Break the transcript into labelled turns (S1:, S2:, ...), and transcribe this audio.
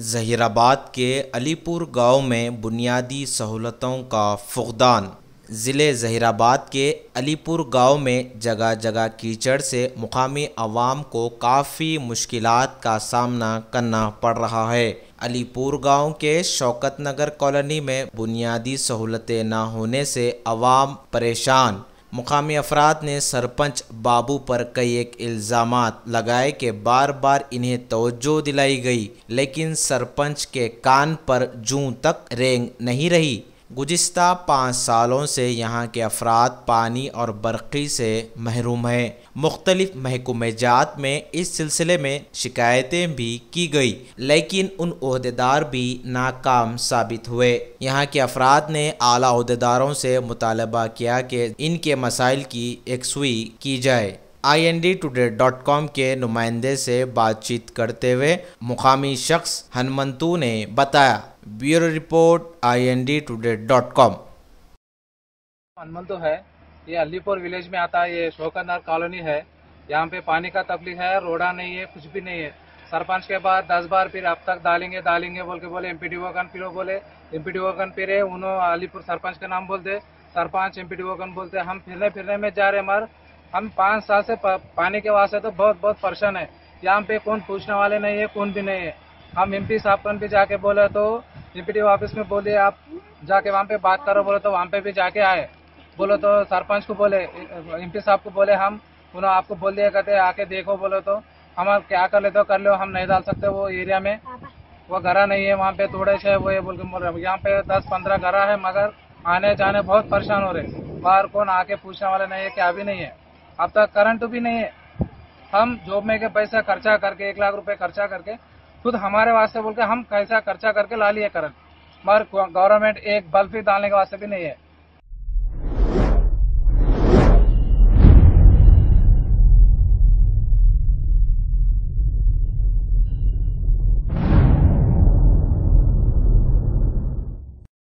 S1: जहीराबाद के अलीपुर गांव में बुनियादी सहूलतों का फुक़दान। ज़िले जहीराबाद के अलीपुर गांव में जगह जगह कीचड़ से मुकामी अवाम को काफ़ी मुश्किलात का सामना करना पड़ रहा है। अलीपुर गांव के शौकत नगर कॉलोनी में बुनियादी सहूलतें न होने से अवाम परेशान। मुकामी अफराद ने सरपंच बाबू पर कई एक इल्ज़ामात लगाए कि बार बार इन्हें तवज्जो दिलाई गई, लेकिन सरपंच के कान पर जूं तक रेंग नहीं रही। गुज़िस्ता 5 सालों से यहाँ के अफराद पानी और बरक़ी से महरूम हैं। मुख्तलिफ महकूमेजात में इस सिलसिले में शिकायतें भी की गई, लेकिन उन ओहदेदार भी नाकाम साबित हुए। यहाँ के अफराद ने आला ओहदेदारों से मुतालबा किया कि इनके मसाइल की यकसुई की जाए। INDtoday.com के नुमाइंदे से बातचीत करते हुए मुकामी शख्स हनुमंतु ने बताया। Bureau report INDtoday.com।
S2: हनुमंतु है, ये अलीपुर विलेज में आता है। ये शौकतनगर कॉलोनी है। यहाँ पे पानी का तकलीफ है, रोड़ा नहीं है, कुछ भी नहीं है। सरपंच के बाद 10 बार फिर अब तक डालेंगे बोल के बोले। MPDO कन फिर बोले, MPDO कन फिर उन्होंने अलीपुर सरपंच का नाम बोलते, सरपंच MPDO कन बोलते। हम फिरने में जा रहे। मर हम 5 साल से पानी के वास्ते तो बहुत परेशान है। यहाँ पे कौन पूछने वाले नहीं है, कौन भी नहीं है। हम MP साहब कन भी जाके बोले तो MPDO ऑफिस में बोले आप जाके वहाँ पे बात करो, बोले तो वहाँ पे भी जाके आए। बोलो तो सरपंच को बोले, MP साहब को बोले हम, उन्होंने आपको बोल दिया कहते आके देखो। बोलो तो हम क्या कर ले तो कर लो, हम नहीं डाल सकते वो एरिया में। वो घरा नहीं है वहाँ पे, थोड़े से वो ये बोल के बोल रहे। यहाँ पे 10-15 घरा है, मगर आने जाने बहुत परेशान हो रहे। बाहर कौन आके पूछने वाले नहीं है, क्या भी नहीं है। अब तक करंट भी नहीं है। हम जॉब में के पैसा खर्चा करके 1 लाख रुपए खर्चा करके खुद हमारे वास्ते बोल के हम कैसा खर्चा करके ला लिए करंट, मगर गवर्नमेंट एक बल्ब भी डालने के वास्ते भी नहीं है।